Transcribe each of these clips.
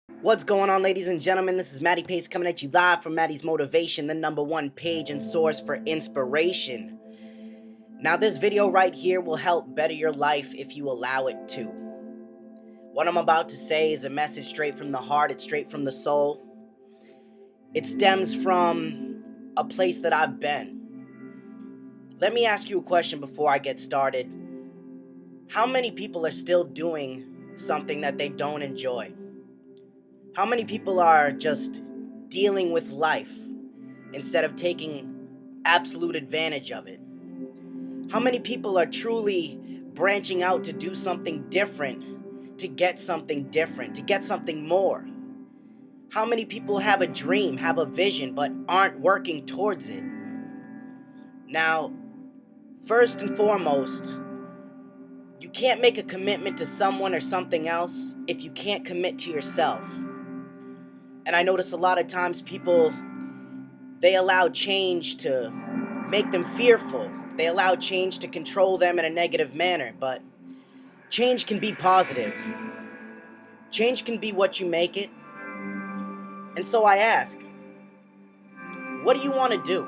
What's going on, ladies and gentlemen? This is Matty Pace coming at you live from Matty's Motivation, the number one page and source for inspiration. Now, this video right here will help better your life if you allow it to. What I'm about to say is a message straight from the heart, it's straight from the soul. It stems from a place that I've been. Let me ask you a question before I get started. How many people are still doing something that they don't enjoy? How many people are just dealing with life instead of taking absolute advantage of it? How many people are truly branching out to do something different, to get something different, to get something more? How many people have a dream, have a vision, but aren't working towards it? Now, first and foremost, you can't make a commitment to someone or something else if you can't commit to yourself. And I notice a lot of times people, they allow change to make them fearful. They allow change to control them in a negative manner. But change can be positive. Change can be what you make it. And so I ask, what do you want to do?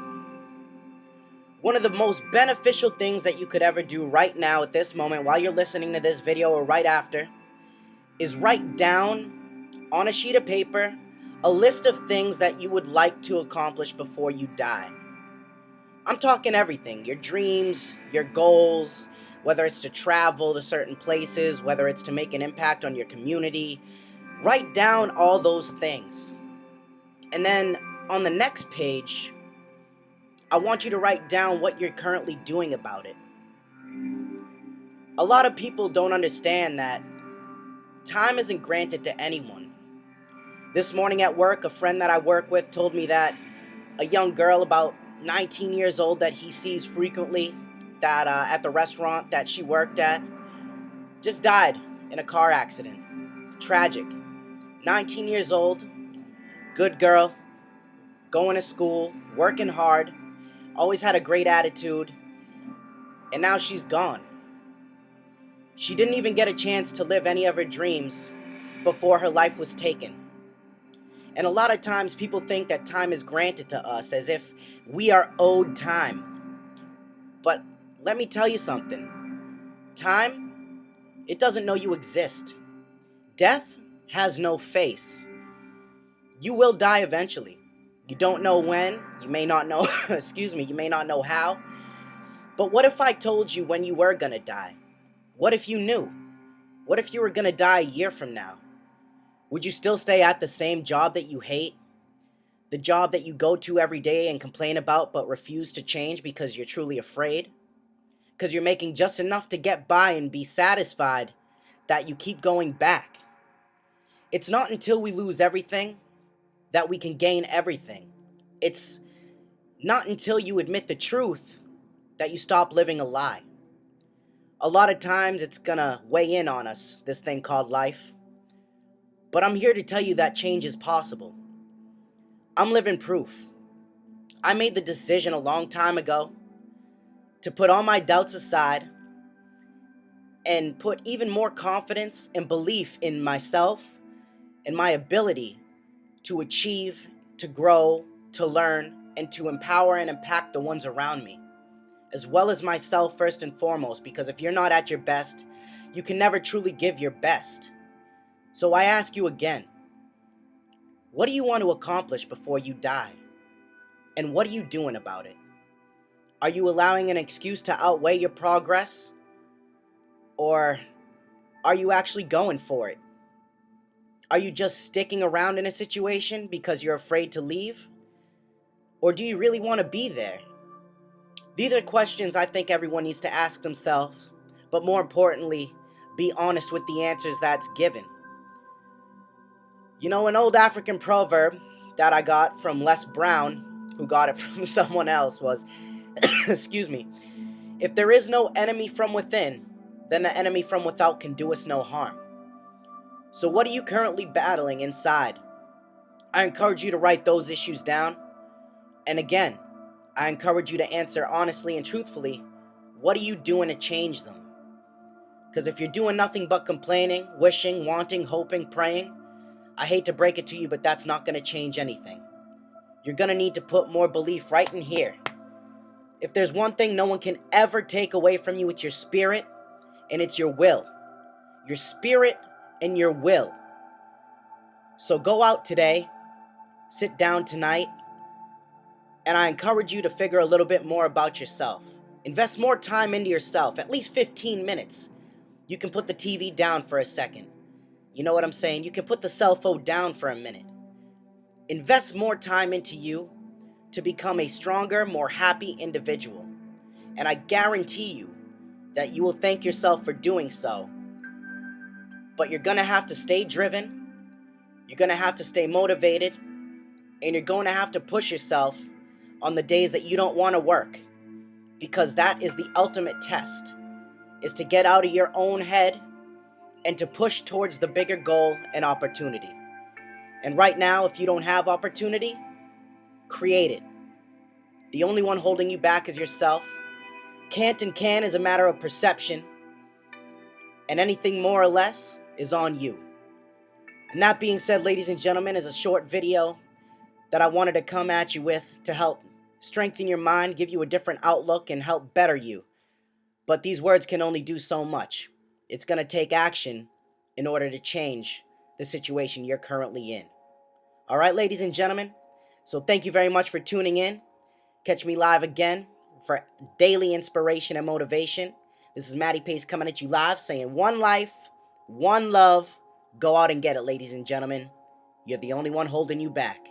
One of the most beneficial things that you could ever do right now at this moment while you're listening to this video or right after is write down on a sheet of paper a list of things that you would like to accomplish before you die. I'm talking everything, your dreams, your goals, whether it's to travel to certain places, whether it's to make an impact on your community. Write down all those things. And then on the next page, I want you to write down what you're currently doing about it. A lot of people don't understand that time isn't granted to anyone. This morning at work, a friend that I work with told me that a young girl about 19 years old that he sees frequently, that at the restaurant that she worked at, just died in a car accident. Tragic. 19 years old, good girl, going to school, working hard, always had a great attitude, and now she's gone. She didn't even get a chance to live any of her dreams before her life was taken. And a lot of times people think that time is granted to us as if we are owed time. But let me tell you something. Time, it doesn't know you exist. Death has no face. You will die eventually. You don't know when, you may not know, you may not know how. But what if I told you when you were gonna die? What if you knew? What if you were gonna die a year from now? Would you still stay at the same job that you hate? The job that you go to every day and complain about but refuse to change because you're truly afraid? Because you're making just enough to get by and be satisfied that you keep going back. It's not until we lose everything that we can gain everything. It's not until you admit the truth that you stop living a lie. A lot of times it's gonna weigh in on us, this thing called life. But I'm here to tell you that change is possible. I'm living proof. I made the decision a long time ago to put all my doubts aside and put even more confidence and belief in myself and my ability to achieve, to grow, to learn, and to empower and impact the ones around me, as well as myself first and foremost, because if you're not at your best, you can never truly give your best. So I ask you again, what do you want to accomplish before you die? And what are you doing about it? Are you allowing an excuse to outweigh your progress? Or are you actually going for it? Are you just sticking around in a situation because you're afraid to leave? Or do you really want to be there? These are questions I think everyone needs to ask themselves, but more importantly, be honest with the answers that's given. You know, an old African proverb that I got from Les Brown, who got it from someone else, was, if there is no enemy from within, then the enemy from without can do us no harm. So what are you currently battling inside? I encourage you to write those issues down. And again, I encourage you to answer honestly and truthfully, what are you doing to change them? Because if you're doing nothing but complaining, wishing, wanting, hoping, praying, I hate to break it to you, but that's not going to change anything. You're going to need to put more belief right in here. If there's one thing no one can ever take away from you, it's your spirit and it's your will. Your spirit and your will. So go out today, sit down tonight, and I encourage you to figure a little bit more about yourself. Invest more time into yourself, at least 15 minutes. You can put the TV down for a second. You know what I'm saying? You can put the cell phone down for a minute. Invest more time into you to become a stronger, more happy individual. And I guarantee you that you will thank yourself for doing so. But you're going to have to stay driven, you're going to have to stay motivated, and you're going to have to push yourself on the days that you don't want to work. Because that is the ultimate test, is to get out of your own head and to push towards the bigger goal and opportunity. And right now, if you don't have opportunity, create it. The only one holding you back is yourself. Can't and can is a matter of perception, and anything more or less is on you. And that being said, ladies and gentlemen, is a short video that I wanted to come at you with to help strengthen your mind, give you a different outlook, and help better you. But these words can only do so much. It's going to take action in order to change the situation you're currently in. All right, ladies and gentlemen, so thank you very much for tuning in. Catch me live again for daily inspiration and motivation. This is Matty Pace coming at you live, saying one life, one love. Go out and get it, ladies and gentlemen. You're the only one holding you back.